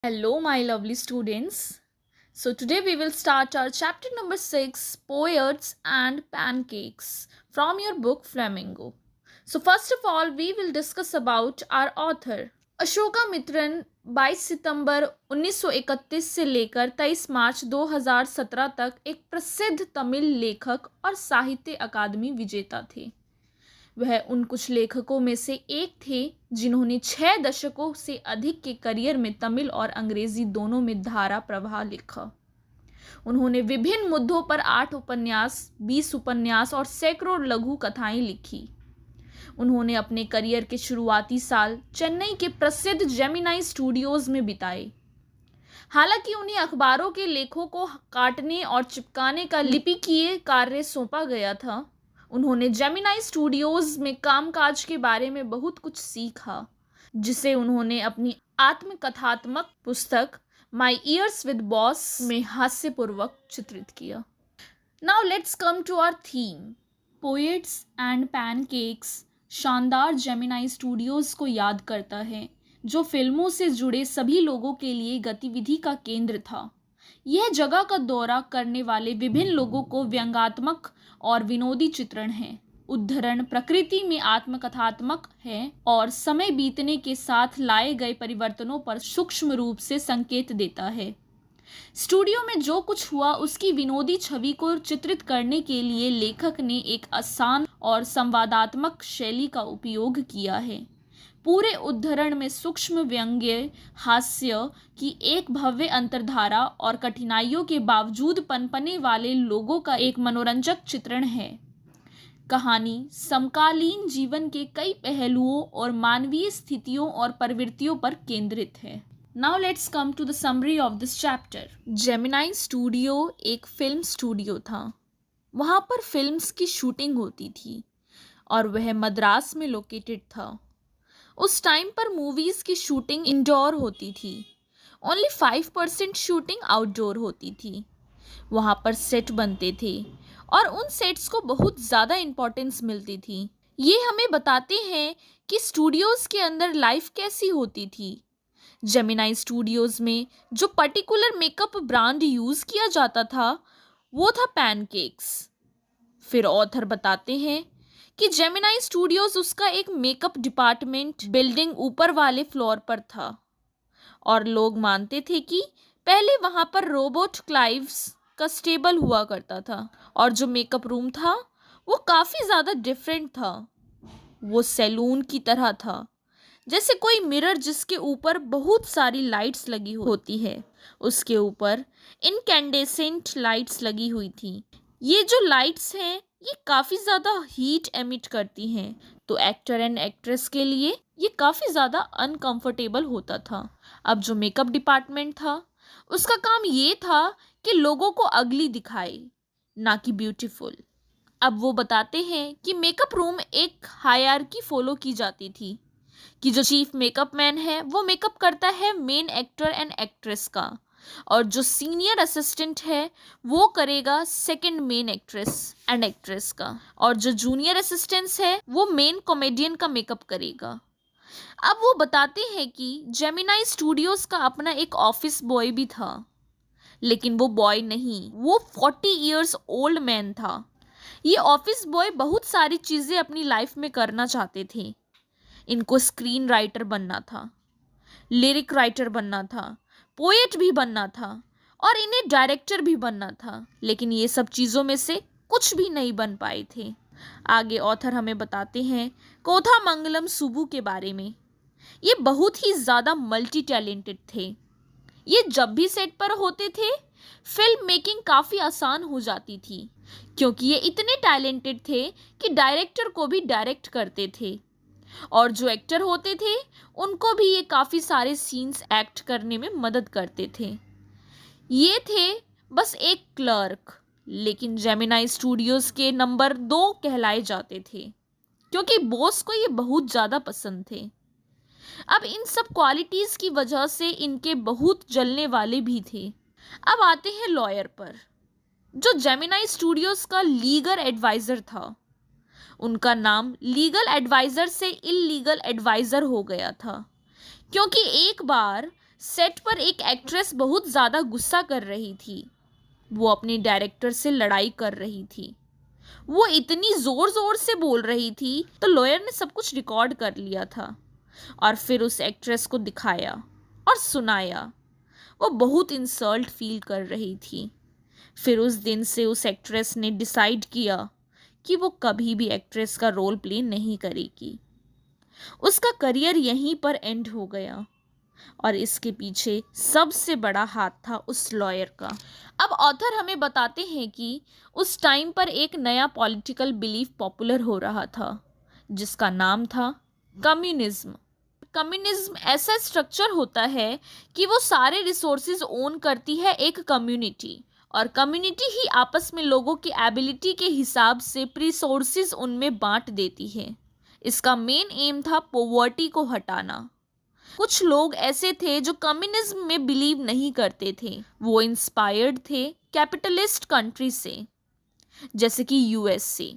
Hello, my lovely students. So, today we will start our chapter number 6 Poets and Pancakes from your book Flamingo. So, first of all, we will discuss about our author. Ashoka Mitran 22 सितंबर 1931 से लेकर 23 मार्च 2017 तक एक प्रसिद्ध तमिल लेखक और साहित्य अकादमी विजेता थे। वह उन कुछ लेखकों में से एक थे जिन्होंने 6 दशकों से अधिक के करियर में तमिल और अंग्रेजी दोनों में धारा प्रवाह लिखा। उन्होंने विभिन्न मुद्दों पर 8 उपन्यास, 20 उपन्यास और सैकड़ों लघु कथाएं लिखी। उन्होंने अपने करियर के शुरुआती साल चेन्नई के प्रसिद्ध जेमिनाई स्टूडियोज में बिताए। हालांकि उन्हें अखबारों के लेखों को काटने और चिपकाने का लिपिकीय कार्य सौंपा गया था, उन्होंने जेमिनाई स्टूडियोज में कामकाज के बारे में बहुत कुछ सीखा, जिसे उन्होंने अपनी आत्मकथात्मक पुस्तक माई ईयर्स विद बॉस में हास्यपूर्वक चित्रित किया। Now let's come to our theme. Poets and pancakes शानदार जेमिनाई स्टूडियोज को याद करता है, जो फिल्मों से जुड़े सभी लोगों के लिए गतिविधि का केंद्र था। यह जगह का दौरा करने वाले विभिन्न लोगों को व्यंग्यात्मक और विनोदी चित्रण है। उद्धरण प्रकृति में आत्मकथात्मक है और समय बीतने के साथ लाए गए परिवर्तनों पर सूक्ष्म रूप से संकेत देता है। स्टूडियो में जो कुछ हुआ उसकी विनोदी छवि को चित्रित करने के लिए लेखक ने एक आसान और संवादात्मक शैली का उपयोग किया है। पूरे उद्धरण में सूक्ष्म व्यंग्य हास्य की एक भव्य अंतर्धारा और कठिनाइयों के बावजूद पनपने वाले लोगों का एक मनोरंजक चित्रण है। कहानी समकालीन जीवन के कई पहलुओं और मानवीय स्थितियों और प्रवृत्तियों पर केंद्रित है। Now let's come to the summary of this chapter. Gemini Studio एक फिल्म स्टूडियो था। वहाँ पर फिल्म्स की शूटिंग होती थी और वह मद्रास में लोकेटेड था। उस टाइम पर मूवीज़ की शूटिंग इंडोर होती थी। ओनली 5% शूटिंग आउटडोर होती थी। वहाँ पर सेट बनते थे और उन सेट्स को बहुत ज़्यादा इम्पोर्टेंस मिलती थी। ये हमें बताते हैं कि स्टूडियोज़ के अंदर लाइफ कैसी होती थी। जेमिनाई स्टूडियोज़ में जो पर्टिकुलर मेकअप ब्रांड यूज़ किया जाता था वो था पैनकेक्स। फिर ऑथर बताते हैं कि जेमिनाई स्टूडियोज उसका एक मेकअप डिपार्टमेंट बिल्डिंग ऊपर वाले फ्लोर पर था और लोग मानते थे कि पहले वहाँ पर रोबोट क्लाइव्स का स्टेबल हुआ करता था और जो मेकअप रूम था वो काफ़ी ज़्यादा डिफरेंट था। वो सैलून की तरह था, जैसे कोई मिरर जिसके ऊपर बहुत सारी लाइट्स लगी होती है, उसके ऊपर इनकैंडेसेंट लाइट्स लगी हुई थी। ये जो लाइट्स हैं ये काफ़ी ज़्यादा हीट एमिट करती हैं, तो एक्टर एंड एक्ट्रेस के लिए ये काफ़ी ज़्यादा अनकंफर्टेबल होता था। अब जो मेकअप डिपार्टमेंट था उसका काम ये था कि लोगों को अगली दिखाए, ना कि ब्यूटीफुल। अब वो बताते हैं कि मेकअप रूम एक हायरार्की फॉलो की जाती थी कि जो चीफ मेकअप मैन है वो मेकअप करता है मेन एक्टर एंड एक्ट्रेस का, और जो सीनियर असिस्टेंट है वो करेगा second main actress and actress का, और जो जूनियर असिस्टेंट्स है वो मेन कॉमेडियन का मेकअप करेगा। अब वो बताते हैं कि जेमिनाई स्टूडियोज का अपना एक ऑफिस बॉय भी था, लेकिन वो बॉय नहीं, वो 40 इयर्स ओल्ड मैन था। ये ऑफिस बॉय बहुत सारी चीज़ें अपनी लाइफ में करना चाहते थे। इनको स्क्रीन राइटर बनना था, लिरिक राइटर बनना था, पोएट भी बनना था और इन्हें डायरेक्टर भी बनना था, लेकिन ये सब चीज़ों में से कुछ भी नहीं बन पाए थे। आगे ऑथर हमें बताते हैं कोथामंगलम सुब्बू के बारे में। ये बहुत ही ज़्यादा मल्टी टैलेंटेड थे। ये जब भी सेट पर होते थे फिल्म मेकिंग काफ़ी आसान हो जाती थी, क्योंकि ये इतने टैलेंटेड थे कि डायरेक्टर को भी डायरेक्ट करते थे, और जो एक्टर होते थे उनको भी ये काफ़ी सारे सीन्स एक्ट करने में मदद करते थे। ये थे बस एक क्लर्क, लेकिन जेमिनाई स्टूडियोज़ के नंबर 2 कहलाए जाते थे, क्योंकि बॉस को ये बहुत ज़्यादा पसंद थे। अब इन सब क्वालिटीज़ की वजह से इनके बहुत जलने वाले भी थे। अब आते हैं लॉयर पर, जो जेमिनाई स्टूडियोज़ का लीगल एडवाइज़र था। उनका नाम लीगल एडवाइज़र से इल्लीगल एडवाइज़र हो गया था, क्योंकि एक बार सेट पर एक एक्ट्रेस बहुत ज़्यादा गुस्सा कर रही थी। वो अपने डायरेक्टर से लड़ाई कर रही थी। वो इतनी ज़ोर ज़ोर से बोल रही थी तो लॉयर ने सब कुछ रिकॉर्ड कर लिया था और फिर उस एक्ट्रेस को दिखाया और सुनाया। वो बहुत इंसल्ट फील कर रही थी। फिर उस दिन से उस एक्ट्रेस ने डिसाइड किया कि वो कभी भी एक्ट्रेस का रोल प्ले नहीं करेगी। उसका करियर यहीं पर एंड हो गया और इसके पीछे सबसे बड़ा हाथ था उस लॉयर का। अब ऑथर हमें बताते हैं कि उस टाइम पर एक नया पॉलिटिकल बिलीफ पॉपुलर हो रहा था जिसका नाम था कम्युनिज्म। कम्युनिज्म ऐसा स्ट्रक्चर होता है कि वो सारे रिसोर्सेज ओन करती है एक कम्युनिटी और कम्युनिटी ही आपस में लोगों की एबिलिटी के हिसाब से रिसोर्सेज उनमें बांट देती है। इसका मेन एम था पॉवर्टी को हटाना। कुछ लोग ऐसे थे जो कम्युनिज्म में बिलीव नहीं करते थे। वो इंस्पायर्ड थे कैपिटलिस्ट कंट्री से, जैसे कि यूएस से।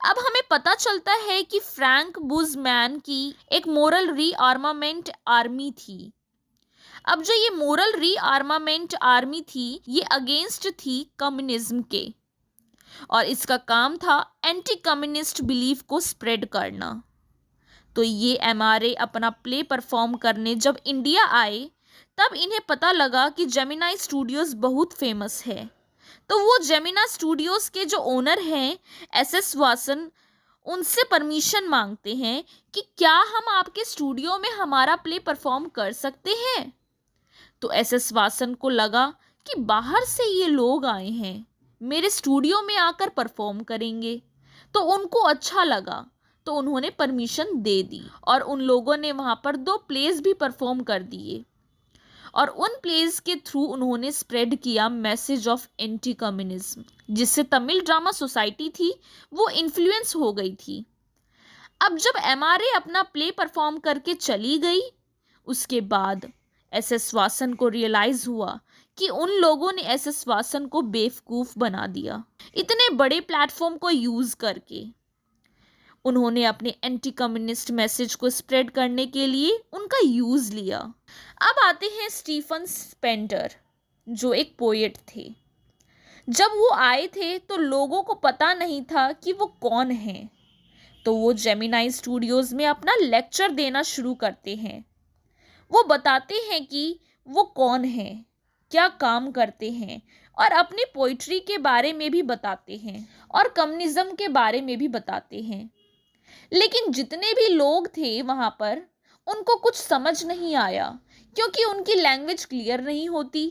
अब हमें पता चलता है कि फ्रैंक बुशमैन की एक मोरल रीआर्मामेंट आर्मी थी। अब जो ये मोरल रीआर्मामेंट आर्मी थी ये अगेंस्ट थी कम्युनिज्म के और इसका काम था एंटी कम्युनिस्ट बिलीफ को स्प्रेड करना। तो ये एमआरए अपना प्ले परफॉर्म करने जब इंडिया आए तब इन्हें पता लगा कि जेमिनाई स्टूडियोज़ बहुत फेमस है। तो वो जेमिना स्टूडियोज़ के जो ओनर हैं एसएस वासन, उनसे परमिशन मांगते हैं कि क्या हम आपके स्टूडियो में हमारा प्ले परफॉर्म कर सकते हैं। तो एसएस वासन को लगा कि बाहर से ये लोग आए हैं, मेरे स्टूडियो में आकर परफॉर्म करेंगे। तो उनको अच्छा लगा तो उन्होंने परमिशन दे दी और उन लोगों ने वहाँ पर 2 प्लेस भी परफॉर्म कर दिए और उन प्लेस के थ्रू उन्होंने स्प्रेड किया मैसेज ऑफ एंटी कम्युनिज्म, जिससे तमिल ड्रामा सोसाइटी थी वो इन्फ्लुएंस हो गई थी। अब जब एमआरए अपना प्ले परफॉर्म करके चली गई उसके बाद एसएस वासन को रियलाइज हुआ कि उन लोगों ने एसएस वासन को बेवकूफ़ बना दिया। इतने बड़े प्लेटफॉर्म को यूज़ करके उन्होंने अपने एंटी कम्युनिस्ट मैसेज को स्प्रेड करने के लिए उनका यूज़ लिया। अब आते हैं स्टीफन स्पेंडर जो एक पोएट थे। जब वो आए थे तो लोगों को पता नहीं था कि वो कौन हैं। तो वो जेमिनाई स्टूडियोज़ में अपना लेक्चर देना शुरू करते हैं। वो बताते हैं कि वो कौन हैं, क्या काम करते हैं और अपनी पोइट्री के बारे में भी बताते हैं और कम्युनिज्म के बारे में भी बताते हैं। लेकिन जितने भी लोग थे वहाँ पर उनको कुछ समझ नहीं आया क्योंकि उनकी लैंग्वेज क्लियर नहीं होती।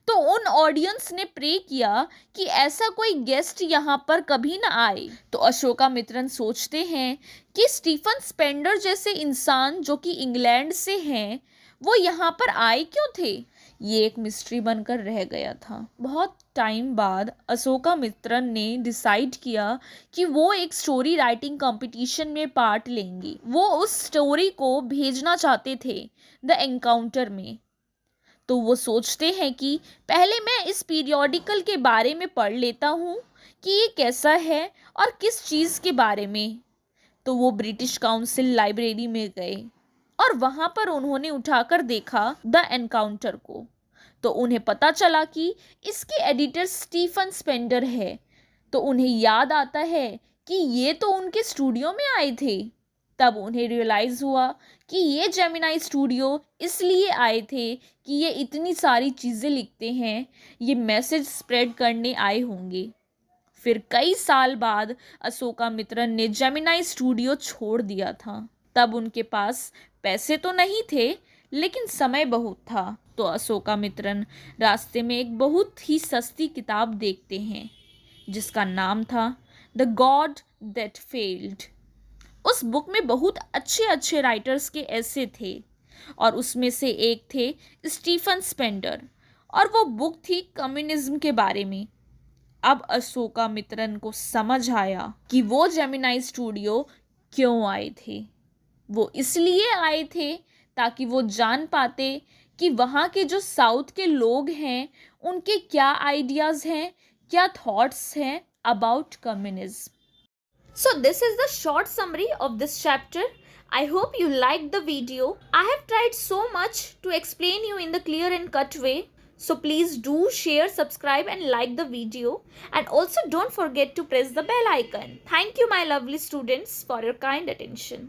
तो उन ऑडियंस ने प्रे किया कि ऐसा कोई गेस्ट यहाँ पर कभी ना आए। तो अशोकामित्रन सोचते हैं कि स्टीफन स्पेंडर जैसे इंसान जो कि इंग्लैंड से हैं वो यहाँ पर आए क्यों थे। ये एक मिस्ट्री बनकर रह गया था। बहुत टाइम बाद अशोकामित्रन ने डिसाइड किया कि वो एक स्टोरी राइटिंग कंपटीशन में पार्ट लेंगे। वो उस स्टोरी को भेजना चाहते थे द एनकाउंटर में। तो वो सोचते हैं कि पहले मैं इस पीरियोडिकल के बारे में पढ़ लेता हूँ कि ये कैसा है और किस चीज़ के बारे में। तो वो ब्रिटिश काउंसिल लाइब्रेरी में गए और वहाँ पर उन्होंने उठाकर देखा द एनकाउंटर को। तो उन्हें पता चला कि इसके एडिटर स्टीफन स्पेंडर है। तो उन्हें याद आता है कि ये तो उनके स्टूडियो में आए थे। तब उन्हें रियलाइज़ हुआ कि ये जेमिनाई स्टूडियो इसलिए आए थे कि ये इतनी सारी चीज़ें लिखते हैं, ये मैसेज स्प्रेड करने आए होंगे। फिर कई साल बाद अशोकामित्रन ने जेमिनाई स्टूडियो छोड़ दिया था। तब उनके पास पैसे तो नहीं थे लेकिन समय बहुत था। तो अशोकामित्रन रास्ते में एक बहुत ही सस्ती किताब देखते हैं जिसका नाम था द गॉड दैट फेल्ड। उस बुक में बहुत अच्छे अच्छे राइटर्स के ऐसे थे और उसमें से एक थे स्टीफन स्पेंडर और वो बुक थी कम्युनिज्म के बारे में। अब अशोकामित्रन को समझ आया कि वो जेमिनाई स्टूडियो क्यों आए थे। वो इसलिए आए थे ताकि वो जान पाते कि वहाँ के जो साउथ के लोग हैं उनके क्या आइडियाज़ हैं, क्या थॉट्स हैं about communism. So this is the short summary of this chapter. I hope you liked the video. I have tried so much to explain you in the clear and cut way. So please do share, subscribe and like the video. And also don't forget to press the bell icon. Thank you my lovely students for your kind attention.